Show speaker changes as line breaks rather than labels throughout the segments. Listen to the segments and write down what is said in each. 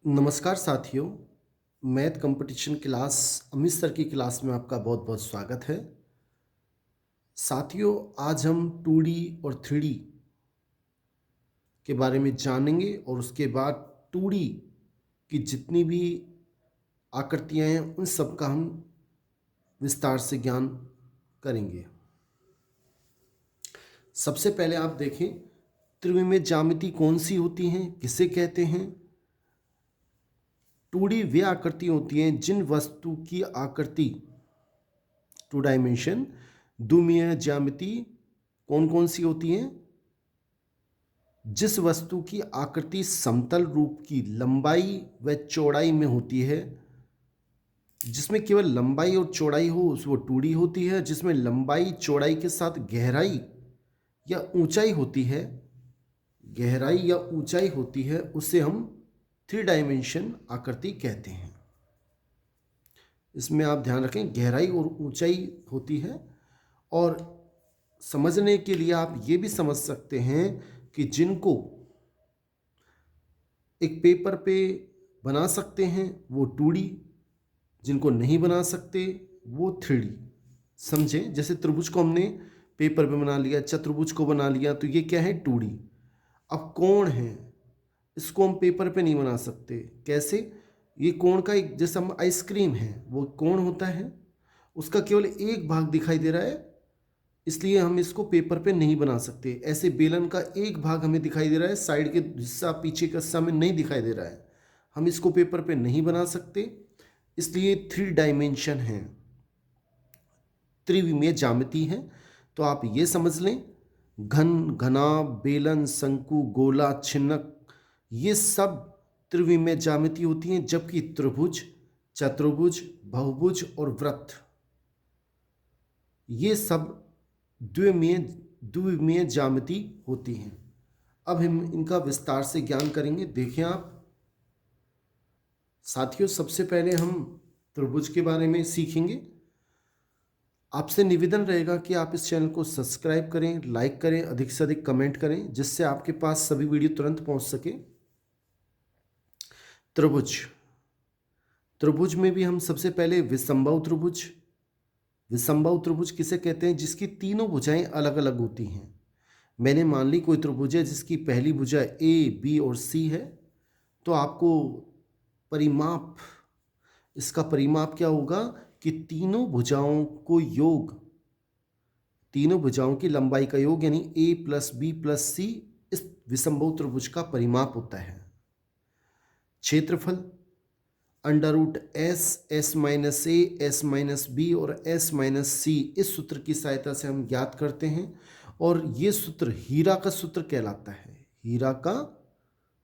नमस्कार साथियों, math competition class Amit sir की क्लास में आपका बहुत बहुत स्वागत है। साथियों, आज हम 2D और 3D के बारे में जानेंगे और उसके बाद 2D की जितनी भी आकृतियां हैं उन सब का हम विस्तार से ज्ञान करेंगे। सबसे पहले आप देखें, त्रिविमीय ज्यामिति कौन सी होती हैं, किसे कहते हैं। 2D वे आकृति होती हैं जिन वस्तु की आकृति 2 डायमेंशन द्विमीय ज्यामिति कौन कौन सी होती हैं। जिस वस्तु की आकृति समतल रूप की लंबाई व चौड़ाई में होती है, जिसमें केवल लंबाई और चौड़ाई हो वो 2D होती है। जिसमें लंबाई चौड़ाई के साथ गहराई या ऊंचाई होती है, गहराई या ऊंचाई होती है, उसे हम 3 डायमेंशन आकृति कहते हैं। इसमें आप ध्यान रखें, गहराई और ऊंचाई होती है। और समझने के लिए आप ये भी समझ सकते हैं कि जिनको एक पेपर पे बना सकते हैं वो 2D, जिनको नहीं बना सकते वो 3D। समझे, जैसे त्रिभुज को हमने पेपर पे बना लिया, चतुर्भुज को बना लिया, तो ये क्या है 2D। अब कोण है, इसको हम पेपर पे नहीं बना सकते। कैसे? ये कोण का एक, जैसे हम आइसक्रीम है वो कोण होता है, उसका केवल एक भाग दिखाई दे रहा है, इसलिए हम इसको पेपर पे नहीं बना सकते। ऐसे बेलन का एक भाग हमें दिखाई दे रहा है, साइड के हिस्सा पीछे का हिस्सा हमें नहीं दिखाई दे रहा है, हम इसको पेपर पे नहीं बना सकते, इसलिए 3 डायमेंशन है, त्रिविमीय ज्यामिति है। तो आप ये समझ लें, घन, घना, बेलन, शंकु, गोला, छिन्नक, ये सब त्रिविमीय ज्यामिति होती हैं। जबकि त्रिभुज, चतुर्भुज, बहुभुज और वृत्त, ये सब द्विमीय द्विमीय ज्यामिति होती हैं। अब हम इनका विस्तार से ज्ञान करेंगे। देखें आप साथियों, सबसे पहले हम त्रिभुज के बारे में सीखेंगे। आपसे निवेदन रहेगा कि आप इस चैनल को सब्सक्राइब करें, लाइक करें, अधिक से अधिक कमेंट करें, जिससे आपके पास सभी वीडियो तुरंत पहुंच सके। त्रिभुज, त्रिभुज में भी हम सबसे पहले विषमबाहु त्रिभुज, विषमबाहु त्रिभुज किसे कहते हैं? जिसकी तीनों भुजाएं अलग अलग होती हैं। मैंने मान ली कोई त्रिभुज है जिसकी पहली भुजा ए, बी और सी है, तो आपको परिमाप, इसका परिमाप क्या होगा कि तीनों भुजाओं को योग, तीनों भुजाओं की लंबाई का योग, यानी A plus B plus C, इस विषमबाहु त्रिभुज का परिमाप होता है। क्षेत्रफल, under root S, S minus A, S minus B और एस माइनस सी, इस सूत्र की सहायता से हम ज्ञात करते हैं। और ये सूत्र हीरा का सूत्र कहलाता है, हीरा का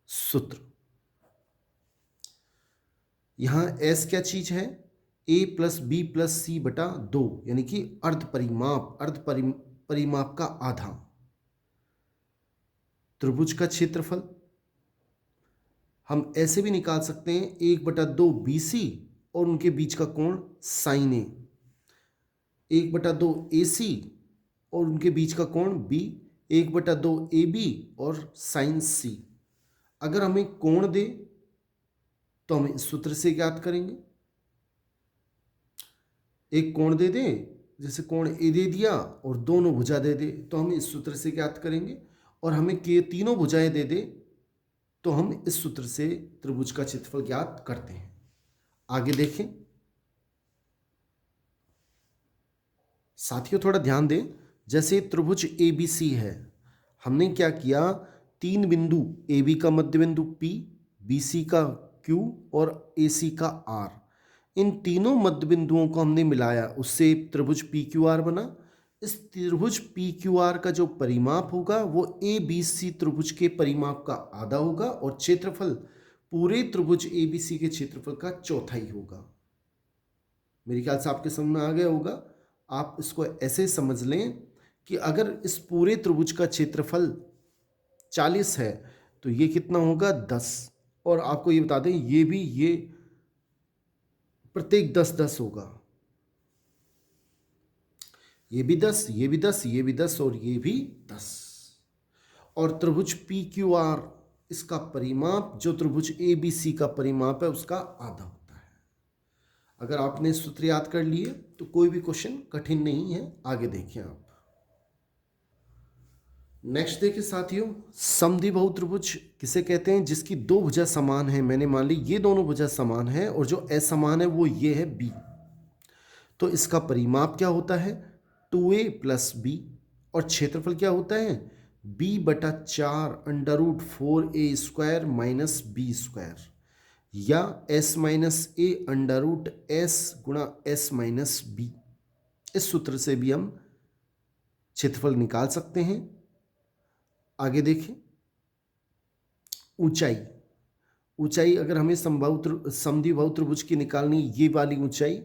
सूत्र। यहां एस क्या चीज है? ए प्लस बी प्लस सी बटा 2, यानी कि अर्ध परिमाप, परिमाप का आधा। त्रिभुज का क्षेत्रफल हम ऐसे भी निकाल सकते हैं, 1/2 BC और उनके बीच का कोण साइन ए, 1/2 AC और उनके बीच का कोण B, 1/2 AB और साइन C। अगर हमें कोण दे तो हम इस सूत्र से ज्ञात करेंगे। एक कोण दे दे, जैसे कोण ए दे दिया और दोनों भुजा दे दे, तो हम इस सूत्र से ज्ञात करेंगे। और हमें के तीनों भुजाएं दे दे तो हम इस सूत्र से त्रिभुज का क्षेत्रफल ज्ञात करते हैं। आगे देखें साथियों, थोड़ा ध्यान दें। जैसे त्रिभुज ABC है, हमने क्या किया, 3 बिंदु, AB का मध्य बिंदु P, BC का Q और AC का R, इन तीनों मध्य बिंदुओं को हमने मिलाया, उससे त्रिभुज PQR बना। इस त्रिभुज PQR का जो परिमाप होगा वो ABC त्रिभुज के परिमाप का आधा होगा और क्षेत्रफल पूरे त्रिभुज ABC के क्षेत्रफल का चौथाई होगा। मेरे ख्याल से आपके समझ में आ गया होगा। आप इसको ऐसे समझ लें कि अगर इस पूरे त्रिभुज का क्षेत्रफल 40 है तो ये कितना होगा? 10। और आपको ये बता दें, ये भी, ये प्रत्येक 10-10 होगा, ये भी 10, ये भी 10, ये भी 10 और ये भी 10। और त्रिभुज PQR इसका परिमाप जो त्रिभुज ए बी सी का परिमाप है उसका आधा होता है। अगर आपने सूत्र याद कर लिए तो कोई भी क्वेश्चन कठिन नहीं है। आगे देखिए आप। नेक्स्ट देखिए साथियों, समद्विबाहु त्रिभुज किसे कहते हैं? जिसकी दो भुजा समान है। मैंने मान ली ये दोनों भुजा समान है और जो असमान है वो ये है बी। तो इसका परिमाप क्या होता है? 2a plus B. और क्षेत्रफल क्या होता है? b/4 √4a² minus B square, या s माइनस ए √s गुणा s माइनस बी। इस सूत्र से भी हम क्षेत्रफल निकाल सकते हैं। आगे देखें, ऊंचाई। ऊंचाई अगर हमें समद्विबाहु त्रिभुज की निकालनी, ये वाली ऊंचाई,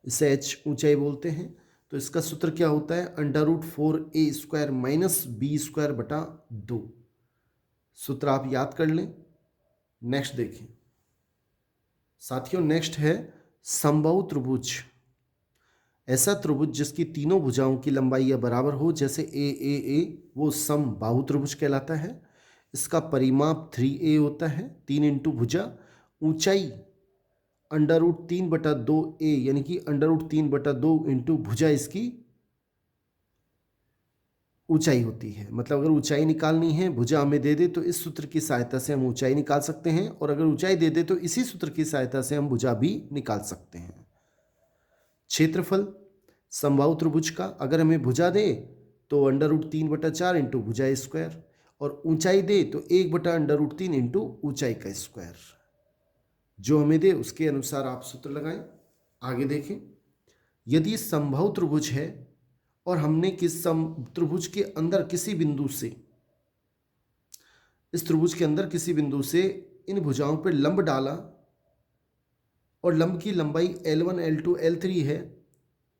इसे h ऊंचाई बोलते हैं, तो इसका सूत्र क्या होता है? √4a² माइनस बी स्क्वायर बटा 2। सूत्र आप याद कर लें। नेक्स्ट देखें साथियों, नेक्स्ट है समबाहु त्रिभुज। ऐसा त्रिभुज जिसकी तीनों भुजाओं की लंबाई या बराबर हो, जैसे ए, वो समबाहु त्रिभुज कहलाता है। इसका परिमाप 3a होता है, 3 इंटू भुजा। ऊंचाई √3/2a, यानी कि √3/2 इंटू भुजा इसकी ऊंचाई होती है। मतलब अगर ऊंचाई निकालनी है, भुजा हमें दे दे तो इस सूत्र की सहायता से हम ऊंचाई निकाल सकते हैं, और अगर ऊंचाई दे दे तो इसी सूत्र की सहायता से हम भुजा भी निकाल सकते हैं। क्षेत्रफल समबाहु त्रिभुज का, अगर हमें भुजा दे तो √3/4 इंटू भुजा स्क्वायर, और ऊंचाई दे तो 1/√3 इंटू ऊंचाई का स्क्वायर। जो हमें दे उसके अनुसार आप सूत्र लगाएं। आगे देखें, यदि समबाहु त्रिभुज है और हमने त्रिभुज के अंदर किसी बिंदु से, इस त्रिभुज के अंदर किसी बिंदु से इन भुजाओं पर लंब डाला और लंब की लंबाई L1, L2, L3 है,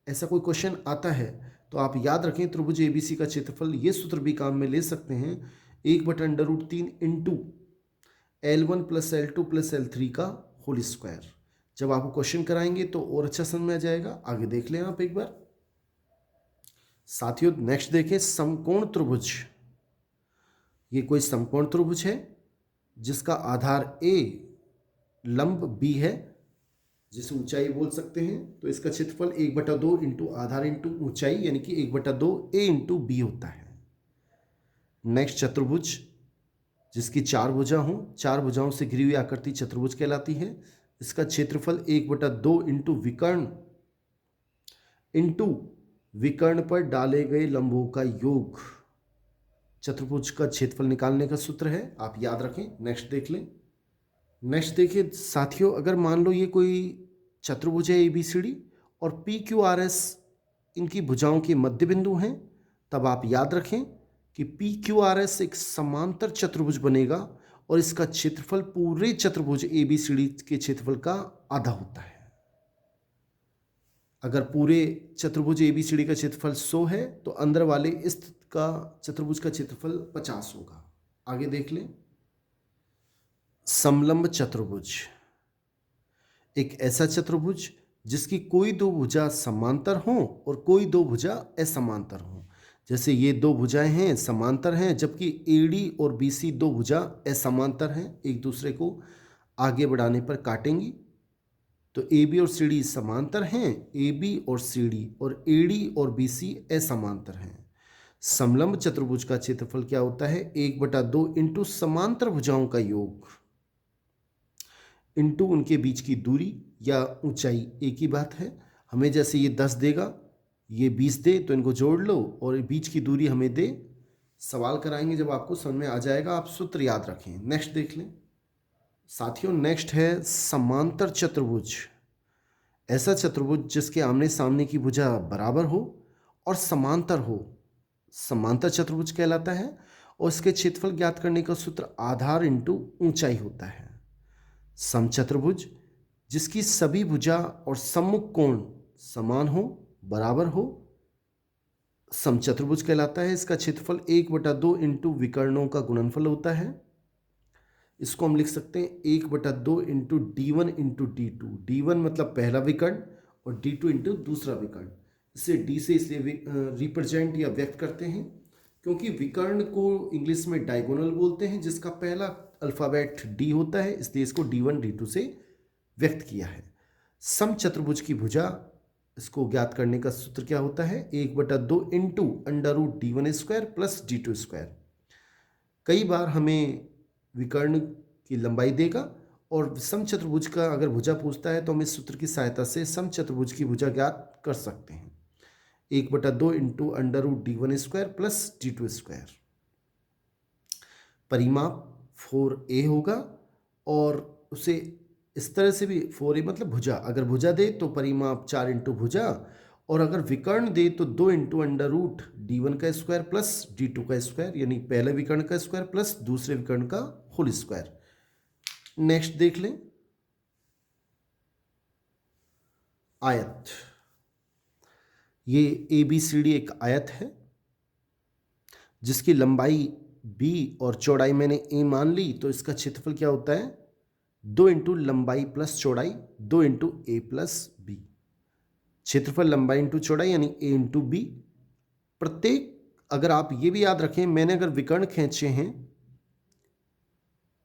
ऐसा कोई क्वेश्चन आता है तो आप याद रखें त्रिभुज ABC का क्षेत्रफल, ये सूत्र भी काम में ले सकते हैं, 1/√3 into L1 plus L2 plus L3 का होल स्क्वायर। जब आपको क्वेश्चन कराएंगे तो और अच्छा समझ में आ जाएगा। आगे देख लें आप एक बार साथियों। नेक्स्ट देखें, समकोण त्रिभुज। ये कोई समकोण त्रिभुज है जिसका आधार A, लंब B है, जिसे ऊंचाई बोल सकते हैं। तो इसका क्षेत्रफल 1/2 इंटू आधार इंटू ऊंचाई, यानी कि 1/2 A इंटू B होता है। नेक्स्ट, चतुर्भुज जिसकी 4 भुजा हों, 4 भुजाओं से घिरी हुई आकृति चतुर्भुज कहलाती है। इसका क्षेत्रफल 1/2 इंटू विकर्ण पर डाले गए लंबों का योग। चतुर्भुज का क्षेत्रफल निकालने का सूत्र है, आप याद रखें। नेक्स्ट देख लें। नेक्स्ट देखिए साथियों, अगर मान लो ये कोई चतुर्भुज है ABCD और PQRS इनकी भुजाओं के मध्य बिंदु हैं, तब आप याद रखें कि PQRS एक समांतर चतुर्भुज बनेगा और इसका क्षेत्रफल पूरे चतुर्भुज ABCD के क्षेत्रफल का आधा होता है। अगर पूरे चतुर्भुज ABCD का क्षेत्रफल 100 है तो अंदर वाले इस का चतुर्भुज का क्षेत्रफल 50 होगा। आगे देख लें, समलंब चतुर्भुज। एक ऐसा चतुर्भुज जिसकी कोई दो भुजा समांतर हों और कोई दो भुजा असमांतर हों। जैसे ये दो भुजाएं हैं समांतर हैं, जबकि AD और BC दो भुजा असमांतर हैं, एक दूसरे को आगे बढ़ाने पर काटेंगी। तो AB और CD समांतर हैं, AB और CD, और AD और BC असमांतर हैं। समलंब चतुर्भुज का क्षेत्रफल क्या होता है? 1/2 इंटू समांतर भुजाओं का योग इंटू उनके बीच की दूरी या ऊंचाई, एक ही बात है। हमें जैसे ये 10 देगा, ये 20 दे, तो इनको जोड़ लो और बीच की दूरी हमें दे। सवाल कराएंगे जब आपको समझ में आ जाएगा, आप सूत्र याद रखें। नेक्स्ट देख लें साथियों। नेक्स्ट है समांतर चतुर्भुज। ऐसा चतुर्भुज जिसके आमने सामने की भुजा बराबर हो और समांतर हो, समांतर चतुर्भुज कहलाता है। और इसके क्षेत्रफल ज्ञात करने का सूत्र आधार इंटू ऊंचाई होता है। समचतुर्भुज जिसकी सभी भुजा और सम्मुख कोण समान हो, बराबर हो, समचतुर्भुज कहलाता है। इसका क्षेत्रफल 1/2 इंटू विकर्णों का गुणनफल होता है। इसको हम लिख सकते हैं 1/2 into D1 into D2। D1 मतलब पहला विकर्ण और D2 इंटू दूसरा विकर्ण। इसे D से इसलिए रिप्रेजेंट या व्यक्त करते हैं क्योंकि विकर्ण को इंग्लिश में डायगोनल बोलते हैं, जिसका पहला अल्फ़ाबेट डी होता है, इसलिए इसको D1 D2 से व्यक्त किया है। समचतुर्भुज की भुजा, इसको ज्ञात करने का सूत्र क्या होता है? 1/2 इंटू √D1² प्लस D2²। कई बार हमें विकर्ण की लंबाई देगा और समचतुर्भुज का अगर भुजा पूछता है तो हम इस सूत्र की सहायता से समचतुर्भुज की भुजा ज्ञात कर सकते हैं। 1/2 इंटू √D1² प्लस D2²। परिमाप 4a होगा और उसे इस तरह से भी 4a मतलब भुजा, अगर भुजा दे तो परिमाप 4 इंटू भुजा, और अगर विकर्ण दे तो 2 इंटू √D1² प्लस D2², यानी पहले विकर्ण का स्क्वायर प्लस दूसरे विकर्ण का होल स्क्वायर। नेक्स्ट देख लें, आयत। ये ABCD एक आयत है जिसकी लंबाई b और चौड़ाई मैंने a मान ली, तो इसका क्षेत्रफल क्या होता है? 2 इंटू लंबाई प्लस चौड़ाई, 2 इंटू a प्लस b। क्षेत्रफल लंबाई इंटू चौड़ाई यानी a इंटू b। प्रत्येक, अगर आप ये भी याद रखें, मैंने अगर विकर्ण खींचे हैं,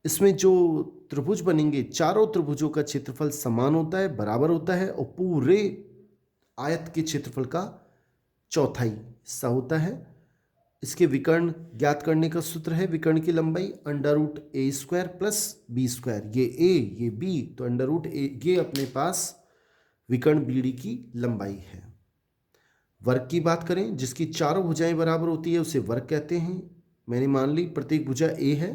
इसमें जो त्रिभुज बनेंगे, चारों त्रिभुजों का क्षेत्रफल समान होता है, बराबर होता है, और पूरे आयत के क्षेत्रफल का चौथाई हिस्सा होता है। इसके विकर्ण ज्ञात करने का सूत्र है, विकर्ण की लंबाई √a² प्लस b²। ये a ये b, तो √a, ये अपने पास विकर्ण BD की लंबाई है। वर्ग की बात करें, जिसकी चारों भुजाएं बराबर होती है उसे वर्ग कहते हैं। मैंने मान ली प्रत्येक भुजा a है,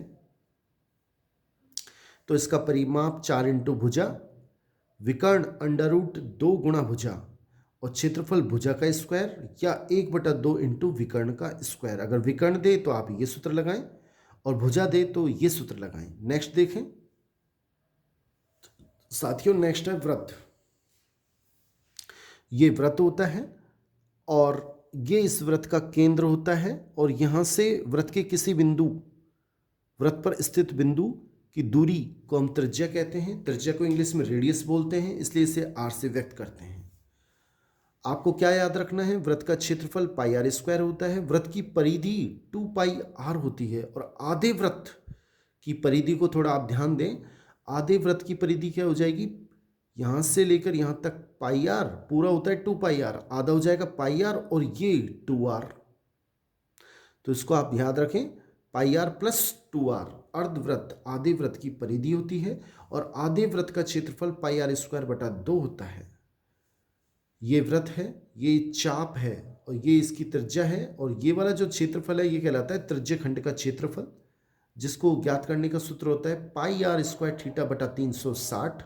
तो इसका परिमाप 4 इंटू भुजा, विकर्ण √2 गुणा भुजा, और क्षेत्रफल भुजा का स्क्वायर, या 1/2 इंटू विकर्ण का स्क्वायर। अगर विकर्ण दे तो आप ये सूत्र लगाएं और भुजा दे तो ये सूत्र लगाएं। नेक्स्ट देखें साथियों, नेक्स्ट है वृत्त। ये वृत्त होता है और ये इस वृत्त का केंद्र होता है, और यहां से वृत्त के किसी बिंदु, वृत्त पर स्थित बिंदु की दूरी को हम त्रिज्या कहते हैं। त्रिज्या को इंग्लिश में रेडियस बोलते हैं, इसलिए इसे r से व्यक्त करते हैं। आपको क्या याद रखना है? वृत्त का क्षेत्रफल πr² होता है, वृत्त की परिधि 2πr होती है, और आधे वृत्त की परिधि को थोड़ा आप ध्यान दें। आधे वृत्त की परिधि क्या हो जाएगी? यहां से लेकर यहां तक πr पूरा होता है 2πr, आधा हो जाएगा πr, और ये 2r। तो इसको आप याद रखें, πr प्लस 2r। अर्धवृत्त आधे वृत्त की परिधि होती है, और आधे वृत्त का क्षेत्रफल πr²/2 होता है। ये वृत्त है, ये चाप है, और ये इसकी त्रिज्या है, और ये वाला जो क्षेत्रफल है ये कहलाता है त्रिज्यखंड का क्षेत्रफल, जिसको ज्ञात करने का सूत्र होता है πr² θ 360,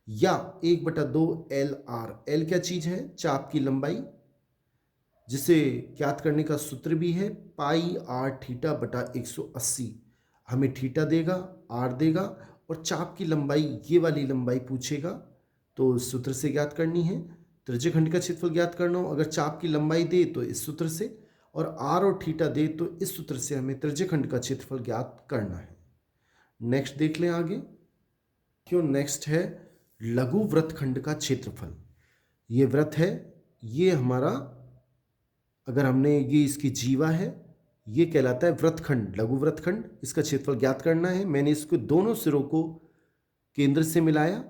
या 1/2 LR। L क्या चीज है? चाप की लंबाई, जिसे ज्ञात करने का सूत्र भी है πr θ 180। हमें थीटा देगा, r देगा, और चाप की लंबाई, ये वाली लंबाई पूछेगा, तो इस सूत्र से ज्ञात करनी है। त्रिज्यखंड का क्षेत्रफल ज्ञात करना हो, अगर चाप की लंबाई दे तो इस सूत्र से, और r और थीटा दे तो इस सूत्र से हमें त्रिज्यखंड का क्षेत्रफल ज्ञात करना है। नेक्स्ट देख लें आगे। क्यों नेक्स्ट है लघु वृत्तखंड का क्षेत्रफल। ये वृत्त है, ये हमारा, अगर हमने ये इसकी जीवा है, ये कहलाता है वृत्तखंड, लघु वृत्तखंड। इसका क्षेत्रफल ज्ञात करना है। मैंने इसको दोनों सिरों को केंद्र से मिलाया,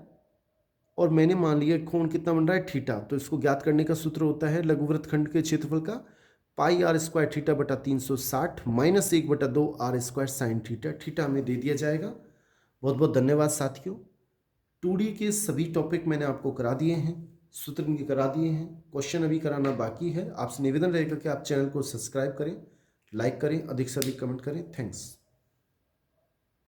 और मैंने मान लिया कोण कितना बन रहा है? थीटा। तो इसको ज्ञात करने का सूत्र होता है लघु वृत्तखंड के क्षेत्रफल का πr² θ 360 minus 1/2 r² sin theta. Theta हमें दे दिया जाएगा। बहुत बहुत धन्यवाद साथियों। 2D के सभी टॉपिक मैंने आपको करा दिए हैं, सूत्र इनके करा दिए हैं, क्वेश्चन अभी कराना बाकी है। आपसे निवेदन रहेगा कि आप चैनल को सब्सक्राइब करें, लाइक करें, अधिक से अधिक कमेंट करें। थैंक्स।